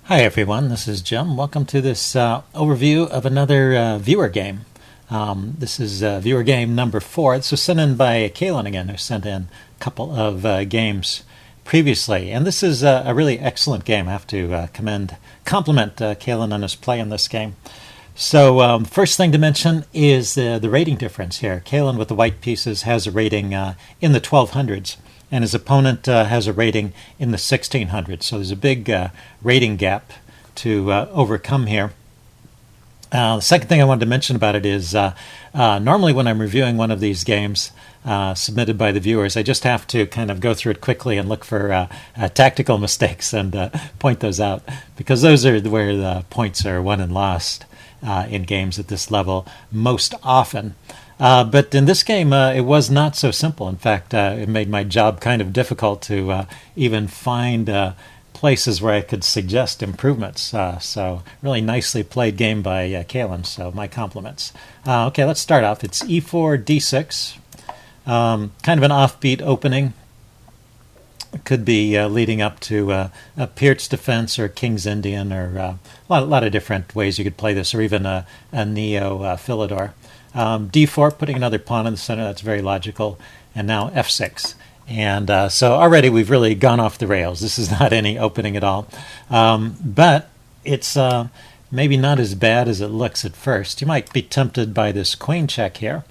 Hi everyone, this is Jim. Welcome to this overview of another viewer game. This is viewer game number 4. This was sent in by Kaylin again, who sent in a couple of games previously. And this is a really excellent game. I have to compliment Kaylin on his play in this game. So first thing to mention is the rating difference here. Kaylin with the white pieces has a rating in the 1200s. And his opponent has a rating in the 1600s. So there's a big rating gap to overcome here. The second thing I wanted to mention about it is normally when I'm reviewing one of these games submitted by the viewers, I just have to kind of go through it quickly and look for tactical mistakes and point those out, because those are where the points are won and lost in games at this level most often. But in this game, it was not so simple. In fact, it made my job kind of difficult to even find places where I could suggest improvements. So really nicely played game by Kaylin, so my compliments. Okay, let's start off. It's e4, d6. Kind of an offbeat opening. It could be leading up to a Pierce defense or King's Indian, or a lot of different ways you could play this, or even a Neo Philidor. d4, putting another pawn in the center, that's very logical. And now f6. And so already we've really gone off the rails. This is not any opening at all. But it's maybe not as bad as it looks at first. You might be tempted by this queen check here.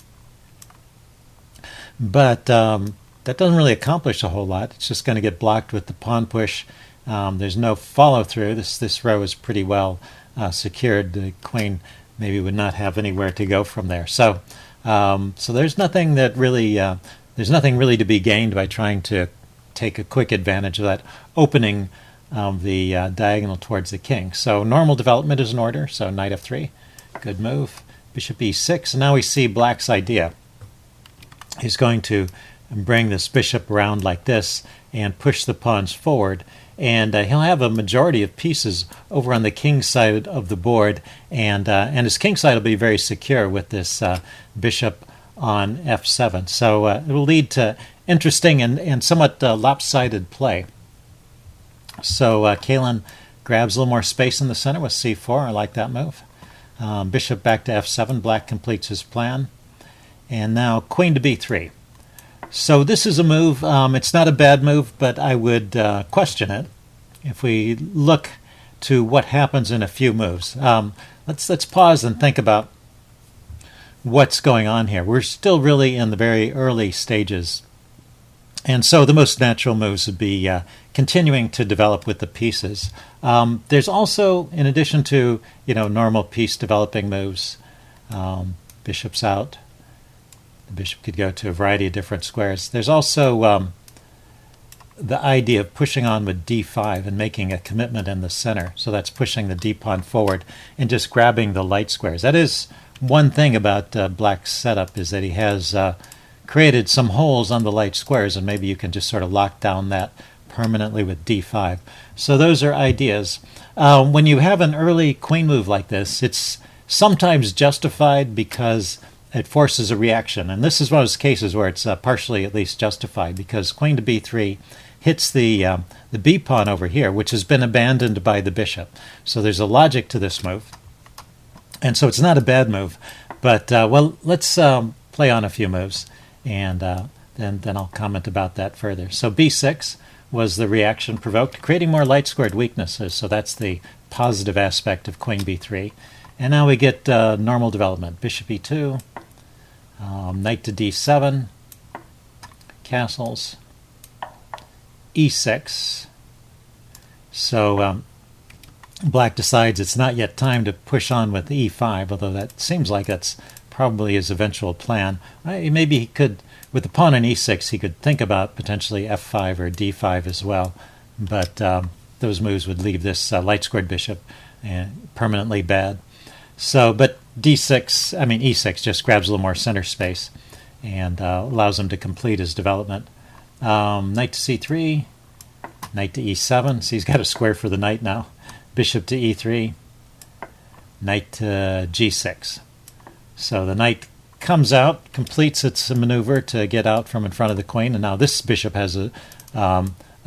But that doesn't really accomplish a whole lot. It's just going to get blocked with the pawn push. There's no follow-through. This row is pretty well secured. The queen maybe would not have anywhere to go from there. So there's nothing that really there's nothing really to be gained by trying to take a quick advantage of that opening of the diagonal towards the king. So normal development is in order. So knight f3, good move. Bishop e6. And now we see black's idea. He's going to bring this bishop around like this and push the pawns forward. And he'll have a majority of pieces over on the king side of the board, and his king side will be very secure with this bishop on f7. So it will lead to interesting and somewhat lopsided play. So Kaylin grabs a little more space in the center with c4. I like that move. Bishop back to f7. Black completes his plan. And now queen to b3. So this is a move. It's not a bad move, but I would question it if we look to what happens in a few moves. Let's pause and think about what's going on here. We're still really in the very early stages, and so the most natural moves would be continuing to develop with the pieces. There's also, in addition to normal piece developing moves, bishop's out. The bishop could go to a variety of different squares. There's also the idea of pushing on with d5 and making a commitment in the center. So that's pushing the d-pawn forward and just grabbing the light squares. That is one thing about Black's setup, is that he has created some holes on the light squares, and maybe you can just sort of lock down that permanently with d5. So those are ideas. When you have an early queen move like this, it's sometimes justified because it forces a reaction. And this is one of those cases where it's partially at least justified, because queen to b3 hits the b-pawn over here, which has been abandoned by the bishop. So there's a logic to this move. And so it's not a bad move. But, well, let's play on a few moves, and then I'll comment about that further. So b6 was the reaction provoked, creating more light-squared weaknesses. So that's the positive aspect of queen b3. And now we get normal development. Bishop e2, knight to d7, castles, e6. So Black decides it's not yet time to push on with e5, although that seems like that's probably his eventual plan. Maybe he could, with the pawn on e6, he could think about potentially f5 or d5 as well. But those moves would leave this light-squared bishop permanently bad. So, but e6 just grabs a little more center space and allows him to complete his development. Knight to c3, knight to e7. So he's got a square for the knight now. Bishop to e3, knight to g6. So the knight comes out, completes its maneuver to get out from in front of the queen, and now this bishop has a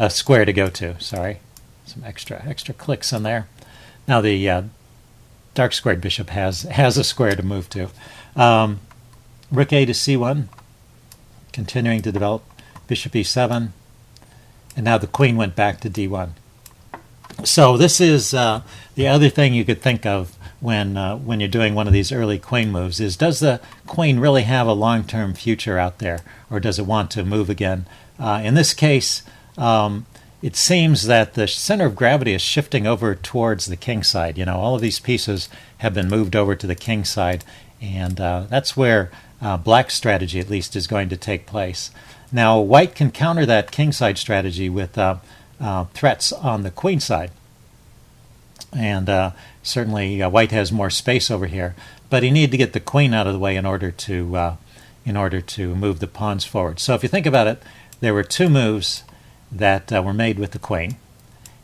square to go to. Sorry, some extra clicks in there. Now the dark squared bishop has a square to move to. Rook a to c1, continuing to develop. Bishop e7, and now the queen went back to d1. So this is the other thing you could think of when you're doing one of these early queen moves is, does the queen really have a long-term future out there, or does it want to move again? In this case, it seems that the center of gravity is shifting over towards the king side. You know, all of these pieces have been moved over to the king side, and that's where black's strategy, at least, is going to take place. Now, white can counter that kingside strategy with threats on the queen side. And certainly white has more space over here. But he needed to get the queen out of the way in order to move the pawns forward. So if you think about it, there were two moves that were made with the queen.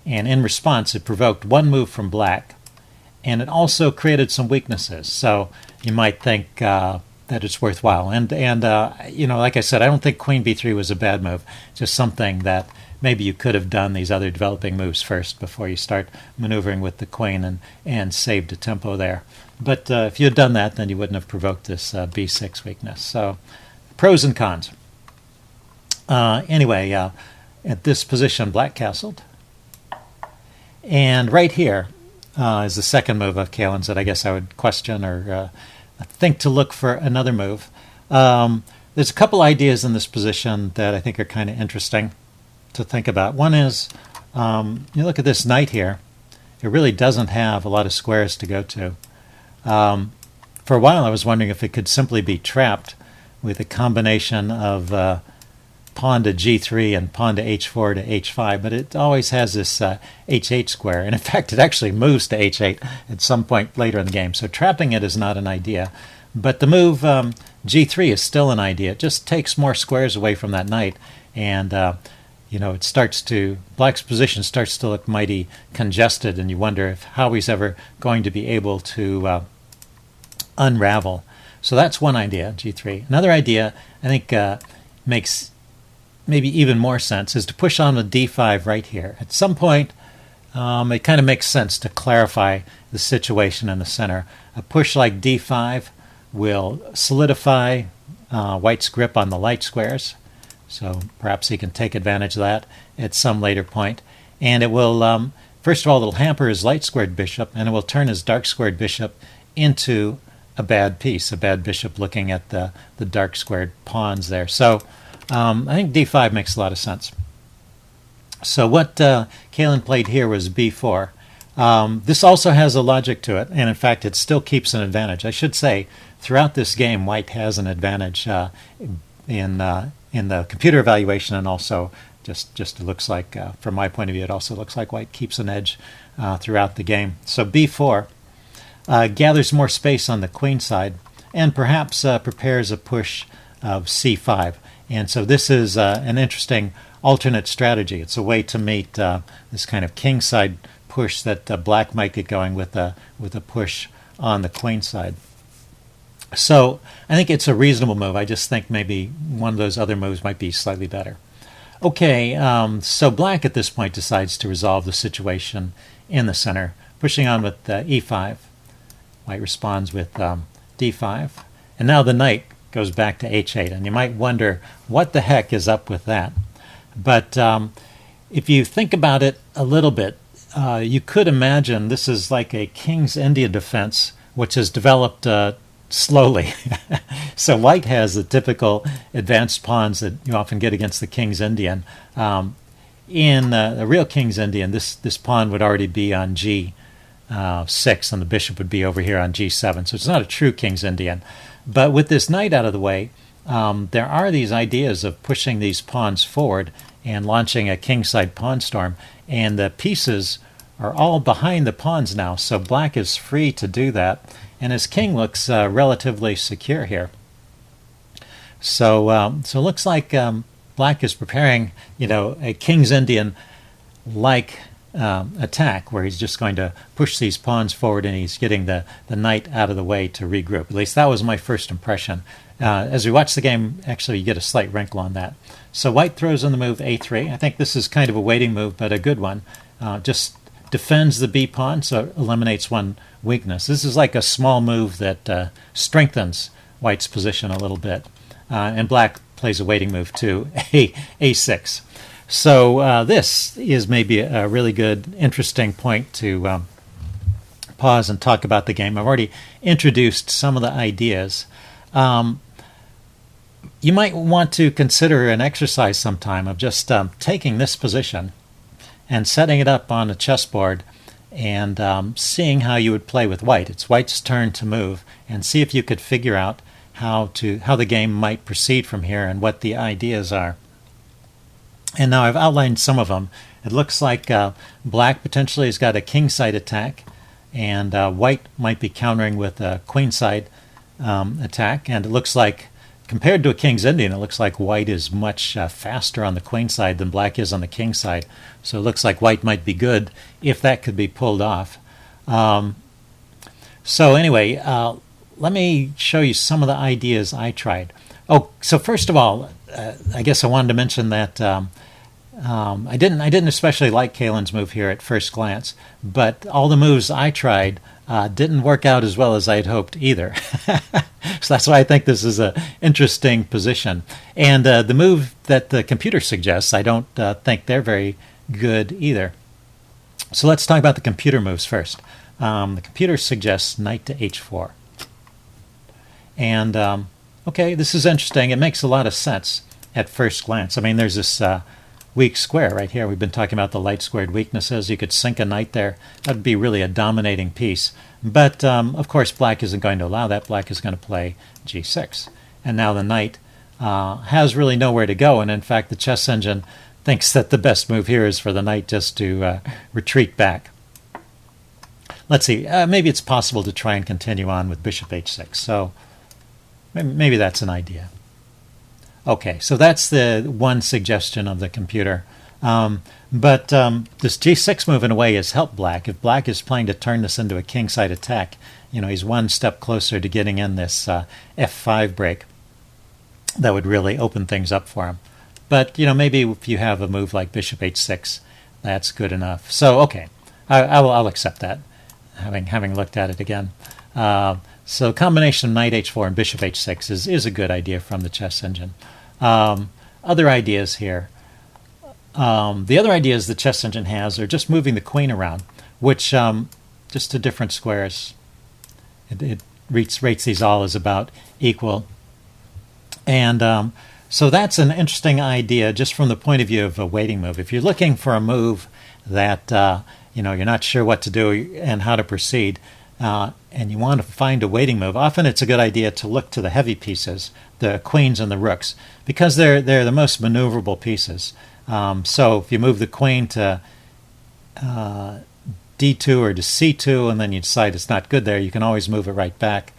And in response, it provoked one move from black. And it also created some weaknesses. So you might think that it's worthwhile. And you know, like I said, I don't think queen b3 was a bad move. Just something that maybe you could have done these other developing moves first before you start maneuvering with the queen and saved a tempo there. But if you had done that, then you wouldn't have provoked this b6 weakness. So pros and cons. Anyway, at this position, black castled. And right here is the second move of Kalin's that I guess I would question or think to look for another move. There's a couple ideas in this position that I think are kind of interesting to think about. One is, you look at this knight here. It really doesn't have a lot of squares to go to. For a while I was wondering if it could simply be trapped with a combination of pawn to g3 and pawn to h4 to h5, but it always has this h8 square, and in fact it actually moves to h8 at some point later in the game, so trapping it is not an idea. But the move g3 is still an idea. It just takes more squares away from that knight, and you know, black's position starts to look mighty congested, and you wonder how he's ever going to be able to unravel. So that's one idea, g3. Another idea I think makes maybe even more sense is to push on with d5 right here. At some point, it kind of makes sense to clarify the situation in the center. A push like d5 will solidify white's grip on the light squares, so perhaps he can take advantage of that at some later point. And it will, first of all, it'll hamper his light squared bishop, and it will turn his dark squared bishop into a bad piece, a bad bishop looking at the dark squared pawns there. So I think d5 makes a lot of sense. So what Kalin played here was b4. This also has a logic to it, and in fact it still keeps an advantage. I should say, throughout this game, white has an advantage in the computer evaluation, and also just it looks like, from my point of view, it also looks like white keeps an edge throughout the game. So b4 gathers more space on the queen side, and perhaps prepares a push of c5. And so this is an interesting alternate strategy. It's a way to meet this kind of kingside push that black might get going with a push on the queen side. So I think it's a reasonable move. I just think maybe one of those other moves might be slightly better. Okay, so black at this point decides to resolve the situation in the center, pushing on with e5. White responds with d5. And now the knight goes back to h8, and you might wonder what the heck is up with that. But if you think about it a little bit, you could imagine this is like a King's Indian defense, which has developed slowly. So white has the typical advanced pawns that you often get against the King's Indian. In the real King's Indian, this pawn would already be on g6, and the bishop would be over here on g7. So it's not a true King's Indian. But with this knight out of the way, there are these ideas of pushing these pawns forward and launching a kingside pawn storm, and the pieces are all behind the pawns now, so black is free to do that, and his king looks relatively secure here. So it looks like black is preparing, a King's Indian like attack, where he's just going to push these pawns forward, and he's getting the knight out of the way to regroup. At least that was my first impression. As we watch the game, actually you get a slight wrinkle on that. So white throws in the move a3. I think this is kind of a waiting move, but a good one. Just defends the b pawn, so it eliminates one weakness. This is like a small move that strengthens white's position a little bit. And black plays a waiting move too, a6. So this is maybe a really good, interesting point to pause and talk about the game. I've already introduced some of the ideas. You might want to consider an exercise sometime of just taking this position and setting it up on a chessboard and seeing how you would play with white. It's white's turn to move, and see if you could figure out how the game might proceed from here and what the ideas are. And now I've outlined some of them. It looks like black potentially has got a kingside attack, and white might be countering with a queenside attack. And it looks like, compared to a king's Indian, it looks like white is much faster on the queen side than black is on the king side. So it looks like white might be good if that could be pulled off. So anyway, let me show you some of the ideas I tried. Oh, so first of all, I guess I wanted to mention that I didn't especially like Kaelin's move here at first glance, but all the moves I tried didn't work out as well as I had hoped either. So that's why I think this is an interesting position. And the move that the computer suggests, I don't think they're very good either. So let's talk about the computer moves first. The computer suggests knight to h4. And, okay, this is interesting. It makes a lot of sense at first glance. I mean, there's this weak square right here. We've been talking about the light squared weaknesses. You could sink a knight there. That would be really a dominating piece. But, of course, black isn't going to allow that. Black is going to play g6. And now the knight has really nowhere to go. And, in fact, the chess engine thinks that the best move here is for the knight just to retreat back. Let's see. Maybe it's possible to try and continue on with bishop h6. So maybe that's an idea. Okay, so that's the one suggestion of the computer. But this g6 move in a way has helped black. If black is playing to turn this into a kingside attack, he's one step closer to getting in this f5 break. That would really open things up for him. But maybe if you have a move like bishop h6, that's good enough. So okay, I'll accept that, having looked at it again. So a combination of knight h4 and bishop h6 is a good idea from the chess engine. Other ideas here. The other ideas the chess engine has are just moving the queen around, which just to different squares. It rates these all as about equal. And so that's an interesting idea just from the point of view of a waiting move. If you're looking for a move that you're not sure what to do and how to proceed, and you want to find a waiting move, often it's a good idea to look to the heavy pieces, the queens and the rooks, because they're the most maneuverable pieces. So if you move the queen to d2 or to c2 and then you decide it's not good there, you can always move it right back.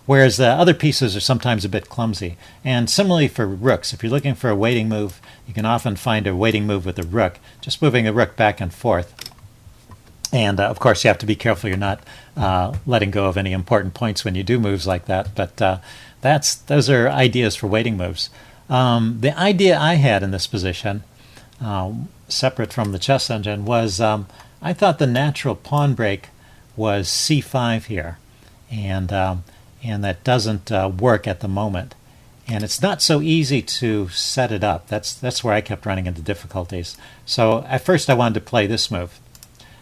Whereas the other pieces are sometimes a bit clumsy. And similarly for rooks, if you're looking for a waiting move, you can often find a waiting move with a rook, just moving the rook back and forth. And of course you have to be careful you're not letting go of any important points when you do moves like that. But those are ideas for waiting moves. The idea I had in this position, separate from the chess engine, was I thought the natural pawn break was c5 here. And that doesn't work at the moment. And it's not so easy to set it up. That's where I kept running into difficulties. So at first I wanted to play this move,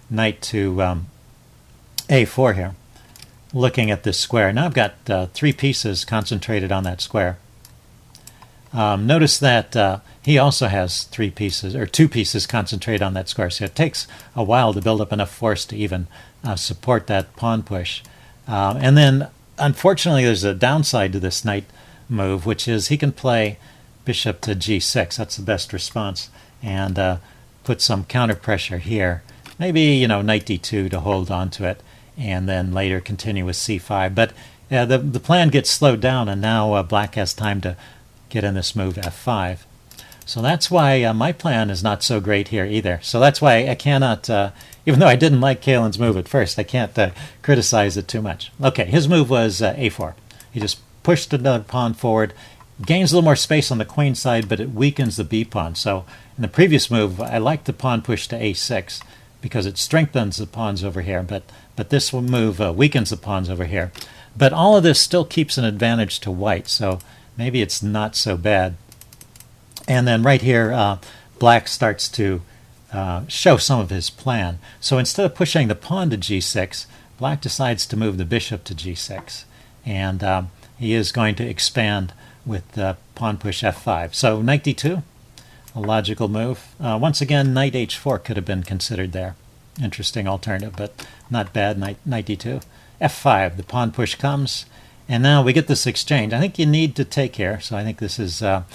knight to a4 here, looking at this square. Now I've got three pieces concentrated on that square. Notice that he also has three pieces, or two pieces concentrated on that square. So it takes a while to build up enough force to even support that pawn push. And then, unfortunately, there's a downside to this knight move, which is he can play bishop to g6. That's the best response. And put some counter pressure here. Maybe, knight d2 to hold on to it, and then later continue with c5. But the plan gets slowed down, and now black has time to get in this move f5. So that's why my plan is not so great here either. So that's why I cannot, even though I didn't like Kaelin's move at first, I can't criticize it too much. Okay, his move was a4. He just pushed another pawn forward, gains a little more space on the queen side, but it weakens the b pawn. So in the previous move, I liked the pawn push to a6, because it strengthens the pawns over here, but this will move weakens the pawns over here. But all of this still keeps an advantage to white, so maybe it's not so bad. And then right here, black starts to show some of his plan. So instead of pushing the pawn to g6, black decides to move the bishop to g6. And he is going to expand with the pawn push f5. So knight d2, a logical move. Once again, knight h4 could have been considered there. Interesting alternative, but not bad. Knight d2. f5, the pawn push comes. And now we get this exchange. I think you need to take here, so I think this is a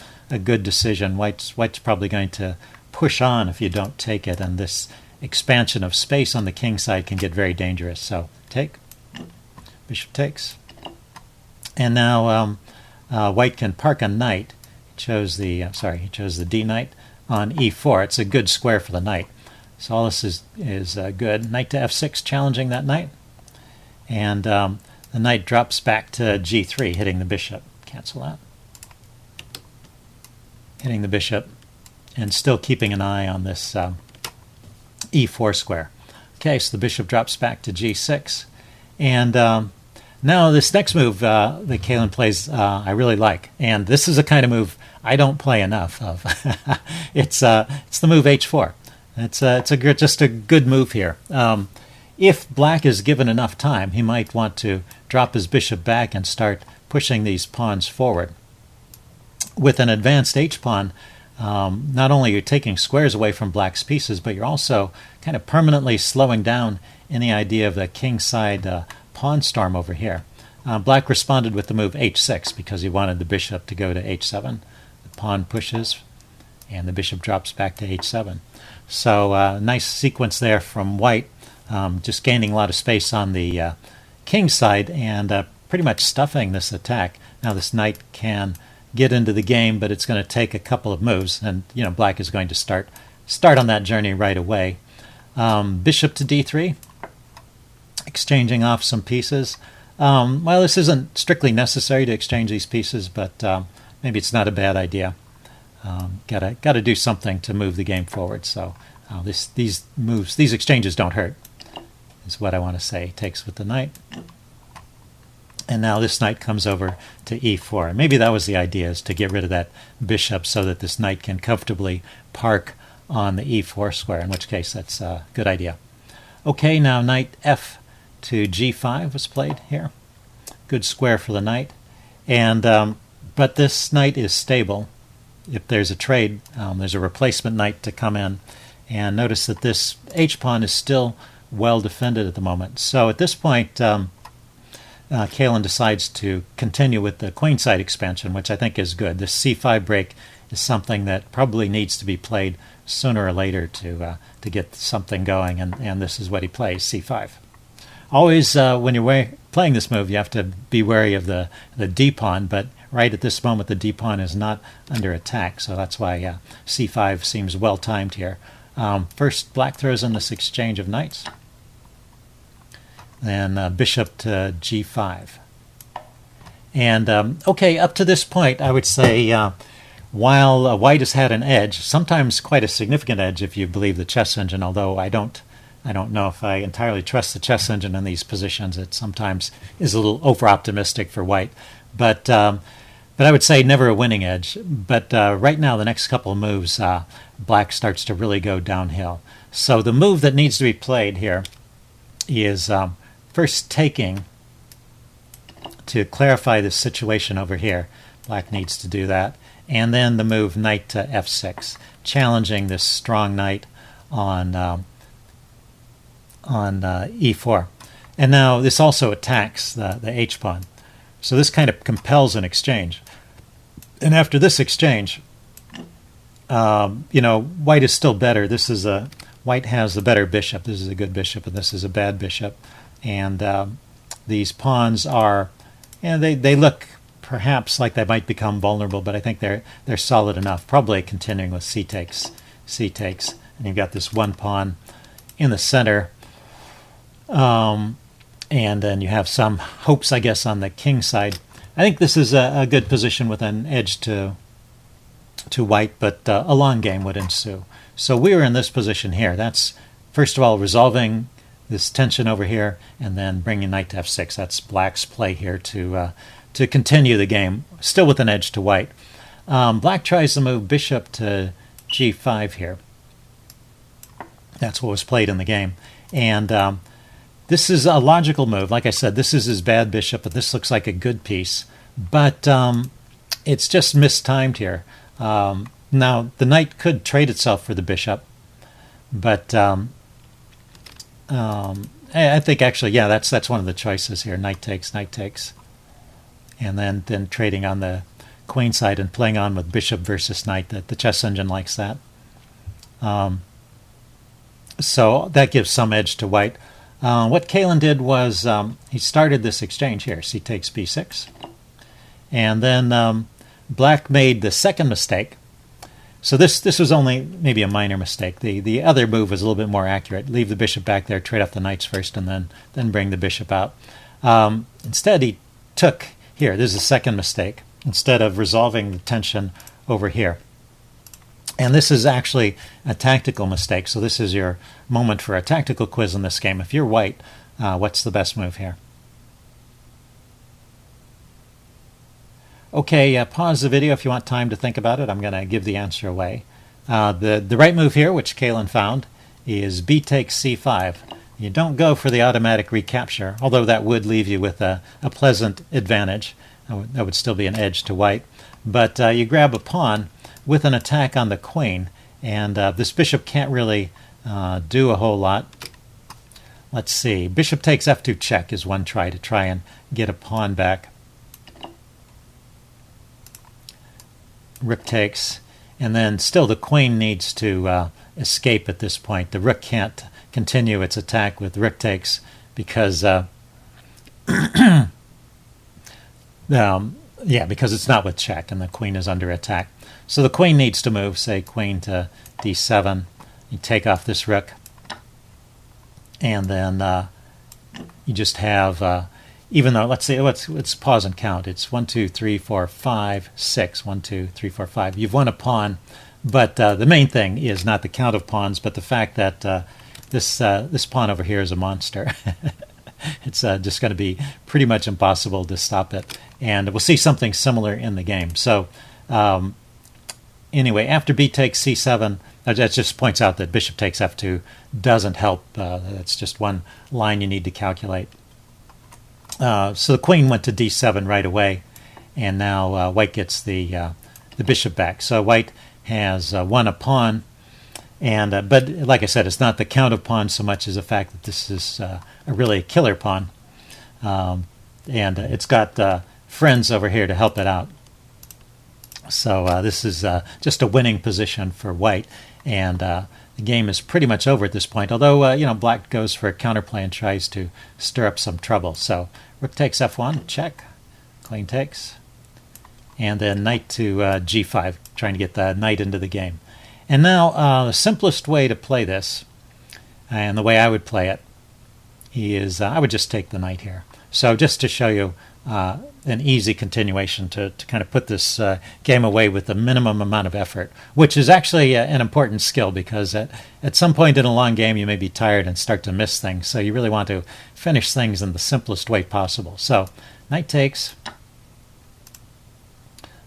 good decision. White's probably going to push on if you don't take it, and this expansion of space on the king side can get very dangerous. So take, bishop takes. And now white can park a knight. He chose the d knight on e4. It's a good square for the knight. So all this is good. Knight to f6, challenging that knight. And the knight drops back to g3, hitting the bishop. Cancel that. Hitting the bishop, and still keeping an eye on this e4 square. Okay, so the bishop drops back to g6. And now this next move that Kalen plays, I really like. And this is a kind of move I don't play enough of. It's the move h4. It's just a good move here. If black is given enough time, he might want to drop his bishop back and start pushing these pawns forward. With an advanced h-pawn, not only are you taking squares away from black's pieces, but you're also kind of permanently slowing down any idea of the king side pawn storm over here. Black responded with the move h6 because he wanted the bishop to go to h7. The pawn pushes, and the bishop drops back to h7. So nice sequence there from white, just gaining a lot of space on the king side and pretty much stuffing this attack. Now this knight can get into the game, but it's going to take a couple of moves, and black is going to start on that journey right away. Bishop to d3, exchanging off some pieces. Well, this isn't strictly necessary to exchange these pieces, but maybe it's not a bad idea. Gotta do something to move the game forward. So these exchanges don't hurt, is what I want to say. Takes with the knight. And now this knight comes over to e4. Maybe that was the idea, is to get rid of that bishop so that this knight can comfortably park on the e4 square, in which case that's a good idea. Okay, now knight f to g5 was played here. Good square for the knight. And but this knight is stable. If there's a trade, there's a replacement knight to come in. And notice that this h-pawn is still well defended at the moment. So at this point, Kalen decides to continue with the queenside expansion, which I think is good. This c5 break is something that probably needs to be played sooner or later to get something going, and this is what he plays, c5. Always, when you're playing this move, you have to be wary of the d-pawn, but right at this moment the d-pawn is not under attack, so that's why c5 seems well-timed here. First, black throws in this exchange of knights. Then bishop to g5. And okay, up to this point, I would say while white has had an edge, sometimes quite a significant edge if you believe the chess engine, although I don't know if I entirely trust the chess engine in these positions. It sometimes is a little over-optimistic for white. But I would say never a winning edge. But right now, the next couple of moves, black starts to really go downhill. So the move that needs to be played here is first taking to clarify this situation over here. Black needs to do that. And then the move knight to f6, challenging this strong knight on e4. And now this also attacks the h-pawn. So this kind of compels an exchange. And after this exchange, white is still better. White has the better bishop. This is a good bishop, and this is a bad bishop. And these pawns are, they look perhaps like they might become vulnerable, but I think they're solid enough. Probably continuing with c takes, and you've got this one pawn in the center, and then you have some hopes, I guess, on the king side. I think this is a good position with an edge to white, but a long game would ensue. So we are in this position here. That's first of all, resolving this tension over here, and then bringing knight to f6. That's black's play here to continue the game, still with an edge to white. Black tries to move bishop to g5 here. That's what was played in the game. And this is a logical move. Like I said, this is his bad bishop, but this looks like a good piece. But it's just mistimed here. Now, the knight could trade itself for the bishop, but I think actually, yeah, that's one of the choices here. Knight takes, and then trading on the queenside and playing on with bishop versus knight. The chess engine likes that. So that gives some edge to white. What Kalen did was he started this exchange here. C takes b6, and then black made the second mistake. So this was only maybe a minor mistake. The other move was a little bit more accurate. Leave the bishop back there, trade off the knights first, and then bring the bishop out. Instead, he took here. This is a second mistake. Instead of resolving the tension over here. And this is actually a tactical mistake. So this is your moment for a tactical quiz in this game. If you're white, what's the best move here? Okay, pause the video if you want time to think about it. I'm going to give the answer away. The right move here, which Kalen found, is b takes c5. You don't go for the automatic recapture, although that would leave you with a pleasant advantage. That would still be an edge to white. But you grab a pawn with an attack on the queen, and this bishop can't really do a whole lot. Let's see. Bishop takes f2 check is one try to try and get a pawn back. Rook takes, and then still the queen needs to escape at this point. The rook can't continue its attack with rook takes because because it's not with check and the queen is under attack. So the queen needs to move, say queen to d7. You take off this rook, and then you just have even though, let's see, let's pause and count. It's 1, 2, 3, 4, 5, 6. 1, 2, 3, 4, 5. You've won a pawn, but the main thing is not the count of pawns, but the fact that this pawn over here is a monster. It's just going to be pretty much impossible to stop it. And we'll see something similar in the game. So anyway, after b takes c7, that just points out that bishop takes f2 doesn't help. That's just one line you need to calculate. So the queen went to d7 right away, and now white gets the bishop back. So white has won a pawn, and but like I said, it's not the count of pawns so much as the fact that this is a really killer pawn, and it's got friends over here to help it out. So this is just a winning position for white, and the game is pretty much over at this point. Although black goes for a counterplay and tries to stir up some trouble. So rook takes f1, check. Queen takes, and then knight to g5, trying to get the knight into the game. And now the simplest way to play this, and the way I would play it, is I would just take the knight here. So just to show you an easy continuation to kind of put this game away with the minimum amount of effort, which is actually an important skill, because at some point in a long game you may be tired and start to miss things. So you really want to finish things in the simplest way possible. So knight takes,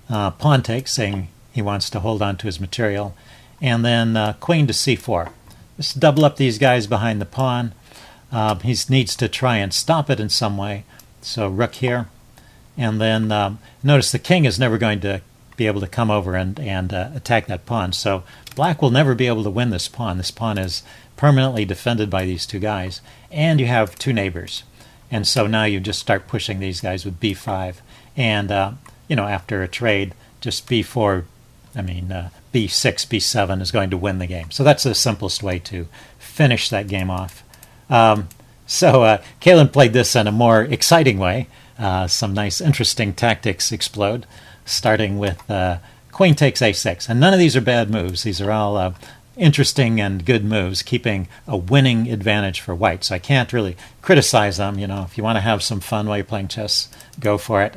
pawn takes, saying he wants to hold on to his material, and then queen to c4. Just double up these guys behind the pawn. He needs to try and stop it in some way. So rook here, and then notice the king is never going to be able to come over and attack that pawn. So black will never be able to win this pawn. This pawn is permanently defended by these two guys, and you have two neighbors. And so now you just start pushing these guys with b5, and after a trade, just b4, b6, b7 is going to win the game. So that's the simplest way to finish that game off. So Kalen played this in a more exciting way. Some nice, interesting tactics explode, starting with queen takes a6. And none of these are bad moves. These are all interesting and good moves, keeping a winning advantage for white. So I can't really criticize them. If you want to have some fun while you're playing chess, go for it.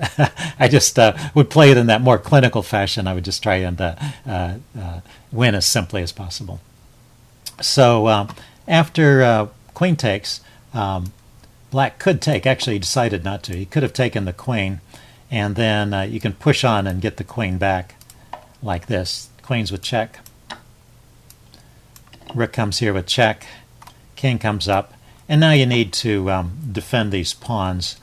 I just would play it in that more clinical fashion. I would just try and win as simply as possible. So after queen takes, black could take. Actually, he decided not to. He could have taken the queen, and then you can push on and get the queen back like this. Queen's with check. Rook comes here with check. King comes up. And now you need to defend these pawns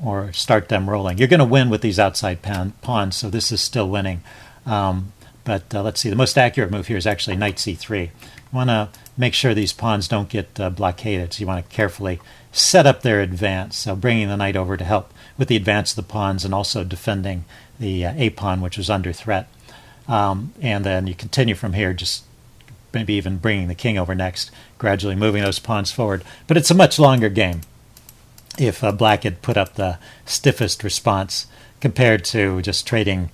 or start them rolling. You're going to win with these outside pawns, so this is still winning. But let's see, the most accurate move here is actually knight c3. You want to make sure these pawns don't get blockaded, so you want to carefully set up their advance, so bringing the knight over to help with the advance of the pawns and also defending the a pawn, which was under threat. And then you continue from here, just maybe even bringing the king over next, gradually moving those pawns forward. But it's a much longer game if black had put up the stiffest response compared to just trading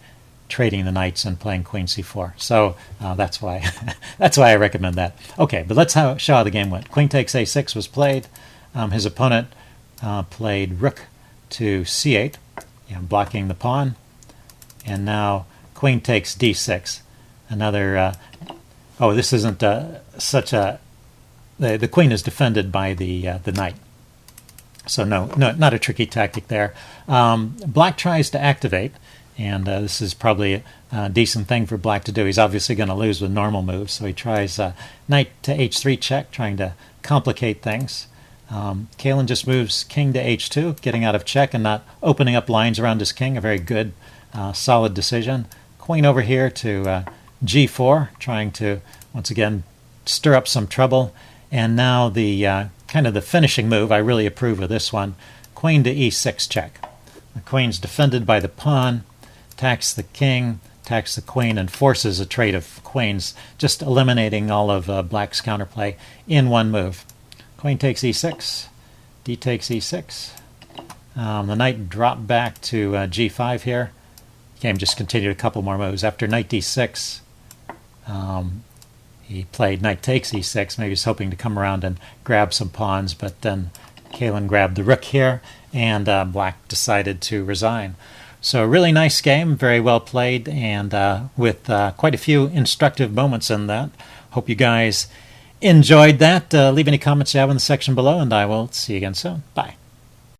the knights and playing queen c4. So that's why I recommend that. Okay, but let's show how the game went. Queen takes a6 was played. His opponent played rook to c8, blocking the pawn. And now queen takes d6. Another... oh, this isn't such a... The queen is defended by the knight. So no, not a tricky tactic there. Black tries to activate, and this is probably a decent thing for black to do. He's obviously going to lose with normal moves, so he tries knight to h3 check, trying to complicate things. Kalen just moves king to h2, getting out of check and not opening up lines around his king. A very good, solid decision. Queen over here to g4, trying to, once again, stir up some trouble. And now the kind of the finishing move, I really approve of this one, queen to e6 check. The queen's defended by the pawn, attacks the king, attacks the queen, and forces a trade of queens, just eliminating all of black's counterplay in one move. Queen takes e6, d takes e6. The knight dropped back to g5 here. Game just continued a couple more moves. After knight d6, he played knight takes e6. Maybe he's hoping to come around and grab some pawns, but then Kalen grabbed the rook here, and black decided to resign. So a really nice game, very well played, and with quite a few instructive moments in that. Hope you guys enjoyed that. Leave any comments you have in the section below, and I will see you again soon. Bye.